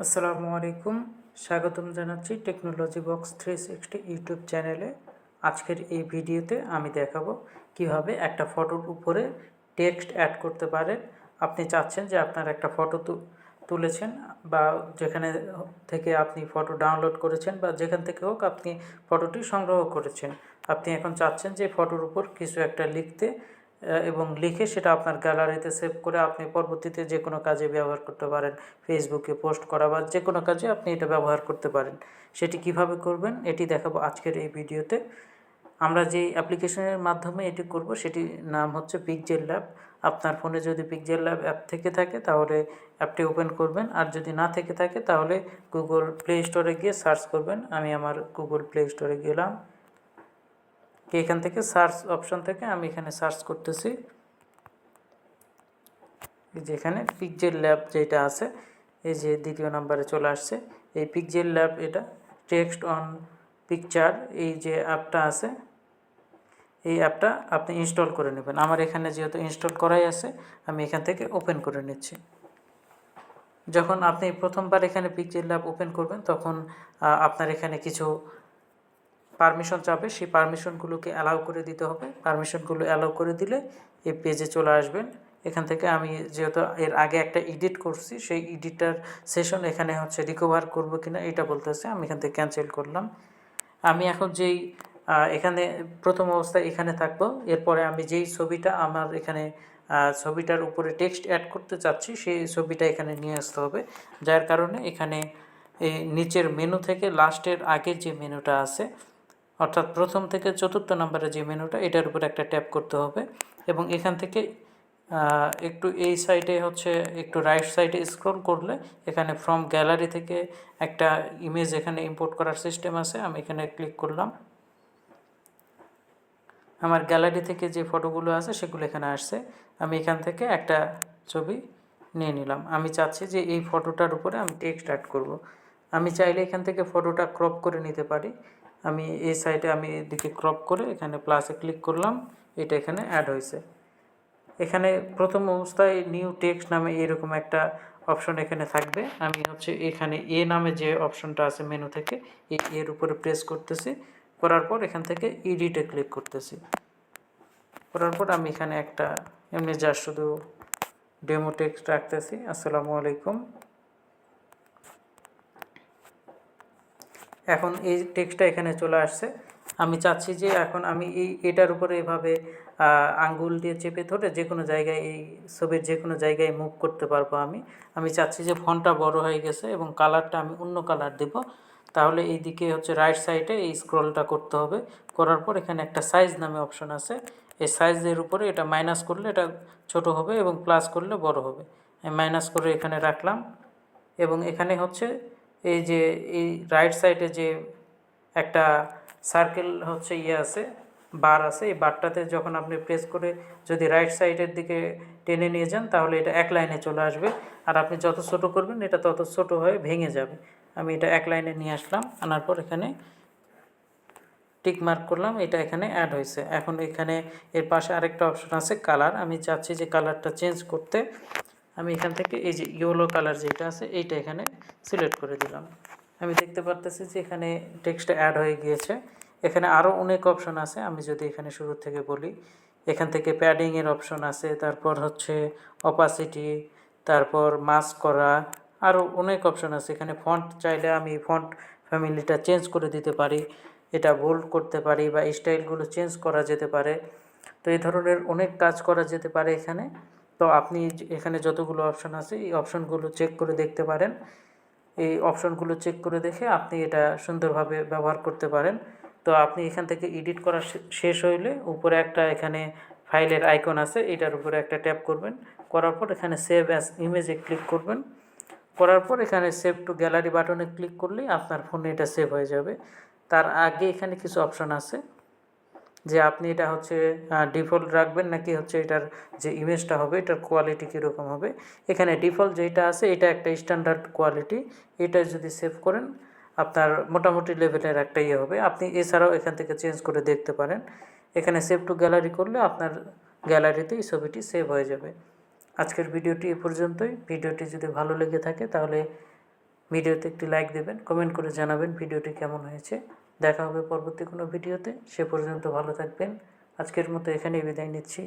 আসসালামু আলাইকুম। স্বাগতম জানাচ্ছি টেকনোলজি বক্স 360 ইউটিউব চ্যানেলে। আজকের এই ভিডিওতে আমি দেখাবো কিভাবে একটা ফটোর উপরে টেক্সট অ্যাড করতে পারেন। আপনি চাচ্ছেন যে আপনার একটা ফটো তুলেছেন বা যেখানে থেকে আপনি ফটো ডাউনলোড করেছেন বা যেখান থেকে হোক আপনি ফটোটি সংগ্রহ করেছেন। আপনি এখন চাচ্ছেন যে ফটোর উপর কিছু একটা লিখতে এবং লিখে সেটা আপনার গ্যালারিতে সেভ করে আপনি পরবর্তীতে যে কোনো কাজে ব্যবহার করতে পারেন। ফেসবুকে পোস্ট করা বা যে কোনো কাজে আপনি এটা ব্যবহার করতে পারেন। সেটি কিভাবে করবেন এটি দেখাবো আজকের এই ভিডিওতে। আমরা যেই অ্যাপ্লিকেশনের মাধ্যমে এটি করব সেটির নাম হচ্ছে পিক্সেল ল্যাব। আপনার ফোনে যদি পিক্সেল ল্যাব অ্যাপ থেকে থাকে তাহলে অ্যাপটি ওপেন করবেন, আর যদি না থেকে থাকে তাহলে গুগল প্লে স্টোরে গিয়ে সার্চ করবেন। আমি আমার গুগল প্লে স্টোরে গেলাম, এখান থেকে সার্চ অপশন থেকে আমি এখানে সার্চ করতেছি। যেখানে পিক্সেল ল্যাব যেটা আছে, এই যে দ্বিতীয় নম্বরে চলে আসছে এই পিক্সেল ল্যাব। এটা টেক্সট অন পিকচার, এই যে অ্যাপটা আছে এই অ্যাপটা আপনি ইনস্টল করে নেবেন। আমার এখানে যেহেতু ইনস্টল করাই আছে আমি এখান থেকে ওপেন করে নিচ্ছি। যখন আপনি প্রথমবার এখানে পিক্সেল ল্যাব ওপেন করবেন তখন আপনার এখানে কিছু পারমিশন চাবে, সেই পারমিশনগুলোকে অ্যালাউ করে দিতে হবে। পারমিশনগুলো অ্যালাউ করে দিলে এই পেজে চলে আসবেন। এখান থেকে আমি যেহেতু এর আগে একটা এডিট করছি, সেই এডিটার সেশন এখানে হচ্ছে রিকভার করবো কিনা এটা বলতেছে, আমি এখান থেকে ক্যান্সেল করলাম। আমি এখন যেই এখানে প্রথম অবস্থায় এখানে থাকবো, এরপরে আমি যেই ছবিটা আমার এখানে ছবিটার উপরে টেক্সট অ্যাড করতে চাচ্ছি সেই ছবিটা এখানে নিয়ে আসতে হবে। যার কারণে এখানে এই নিচের মেনু থেকে লাস্টের আগের যে মেনুটা আছে, অর্থাৎ প্রথম থেকে চতুর্থ নম্বরে যে মেনুটা, এটার উপর একটা ট্যাপ করতে হবে এবং এখান থেকে একটু এই সাইডে হচ্ছে একটু রাইট সাইডে স্ক্রল করলে এখানে ফ্রম গ্যালারি থেকে একটা ইমেজ এখানে ইম্পোর্ট করার সিস্টেম আছে। আমি এখানে ক্লিক করলাম, আমার গ্যালারি থেকে যে ফটোগুলো আছে সেগুলো এখানে আসছে। আমি এখান থেকে একটা ছবি নিয়ে নিলাম। আমি চাচ্ছি যে এই ফটোটার উপরে আমি টেক্সট অ্যাড করব। আমি চাইলে এখান থেকে ফটোটা ক্রপ করে নিতে পারি। আমি এই সাইডে আমি এদিকে ক্রপ করে এখানে প্লাসে ক্লিক করলাম, এটা এখানে অ্যাড হয়েছে। এখানে প্রথম অবস্থায় নিউ টেক্সট নামে এরকম একটা অপশন এখানে থাকবে। আমি হচ্ছে এখানে এ নামে যে অপশনটা আছে মেনু থেকে এই এর উপরে প্রেস করতেছি, করার পর এখান থেকে এডিটে ক্লিক করতেছি। করার পর আমি এখানে একটা এমনি জাস্ট শুধু ডেমো টেক্সট রাখতেছি, আসসালামু আলাইকুম। এখন এই টেক্সটটা এখানে চলে আসছে। আমি চাচ্ছি যে এখন আমি এটার উপরে এভাবে আঙ্গুল দিয়ে চেপে ধরে যে কোনো জায়গায় এই ছবির যে কোনো জায়গায় মুভ করতে পারবো। আমি চাচ্ছি যে ফন্টটা বড় হয়ে গেছে এবং কালারটা আমি অন্য কালার দেব। তাহলে এই দিকে হচ্ছে রাইট সাইডে এই স্ক্রলটা করতে হবে। করার পর এখানে একটা সাইজ নামে অপশন আছে, এই সাইজের উপরে এটা মাইনাস করলে এটা ছোট হবে এবং প্লাস করলে বড় হবে। আমি মাইনাস করে এখানে রাখলাম এবং এখানে হচ্ছে এই যে এই রাইট সাইডে যে একটা সার্কেল হচ্ছে আছে, বার আছে, এই বারটাতে যখন আপনি প্রেস করে যদি রাইট সাইডের দিকে টেনে নিয়ে যান তাহলে এটা এক লাইনে চলে আসবে। আর আপনি যত ছোট করবেন এটা তত ছোট হয়ে ভেঙে যাবে। আমি এটা এক লাইনে নিয়ে আসলাম, আনার পর এখানে টিক মার্ক করলাম, এটা এখানে অ্যাড হয়েছে। এখন এখানে এর পাশে আরেকটা অপশন আছে কালার। আমি চাচ্ছি যে কালারটা চেঞ্জ করতে, আমি এখান থেকে এই যে ইয়েলো কালার যেটা আছে এইটা এখানে সিলেক্ট করে দিলাম। আমি দেখতে পারতেছি যে এখানে টেক্সটটা অ্যাড হয়ে গিয়েছে। এখানে আরও অনেক অপশন আছে, আমি যদি এখানে শুরু থেকে বলি, এখান থেকে প্যাডিংয়ের অপশন আছে, তারপর হচ্ছে অপাসিটি, তারপর মাস্ক করা, আরও অনেক অপশন আছে। এখানে ফন্ট চাইলে আমি ফন্ট ফ্যামিলিটা চেঞ্জ করে দিতে পারি, এটা বোল্ড করতে পারি বা স্টাইলগুলো চেঞ্জ করা যেতে পারে। তো এই ধরনের অনেক কাজ করা যেতে পারে এখানে। তো আপনি এখানে যতগুলো অপশন আছে এই অপশনগুলো চেক করে দেখতে পারেন। এই অপশনগুলো চেক করে দেখে আপনি এটা সুন্দরভাবে ব্যবহার করতে পারেন। তো আপনি এখান থেকে এডিট করা শেষ হইলে উপরে একটা এখানে ফাইলের আইকন আছে, এটার উপরে একটা ট্যাপ করবেন, করার পর এখানে সেভ অ্যাজ ইমেজে ক্লিক করবেন। করার পর এখানে সেভ টু গ্যালারি বাটনে ক্লিক করলেই আপনার ফোনে এটা সেভ হয়ে যাবে। তার আগে এখানে কিছু অপশন আছে যে আপনি এটা হচ্ছে ডিফল্ট রাখবেন নাকি হচ্ছে এটার যে ইমেজটা হবে এটার কোয়ালিটি কীরকম হবে। এখানে ডিফল্ট যেটা আছে এটা একটা স্ট্যান্ডার্ড কোয়ালিটি, এটা যদি সেভ করেন আপনার মোটামুটি লেভেলের একটা হবে। আপনি এছাড়াও এখান থেকে চেঞ্জ করে দেখতে পারেন। এখানে সেভ টু গ্যালারি করলে আপনার গ্যালারিতে এই ছবিটি সেভ হয়ে যাবে। আজকের ভিডিওটি এ পর্যন্তই। ভিডিওটি যদি ভালো লেগে থাকে তাহলে ভিডিওতে একটি লাইক দেবেন, কমেন্ট করে জানাবেন ভিডিওটি কেমন হয়েছে। দেখা হবে পরবর্তী কোনো ভিডিওতে। সে পর্যন্ত ভালো থাকবেন। আজকের মতো এখানেই বিদায় নিচ্ছি।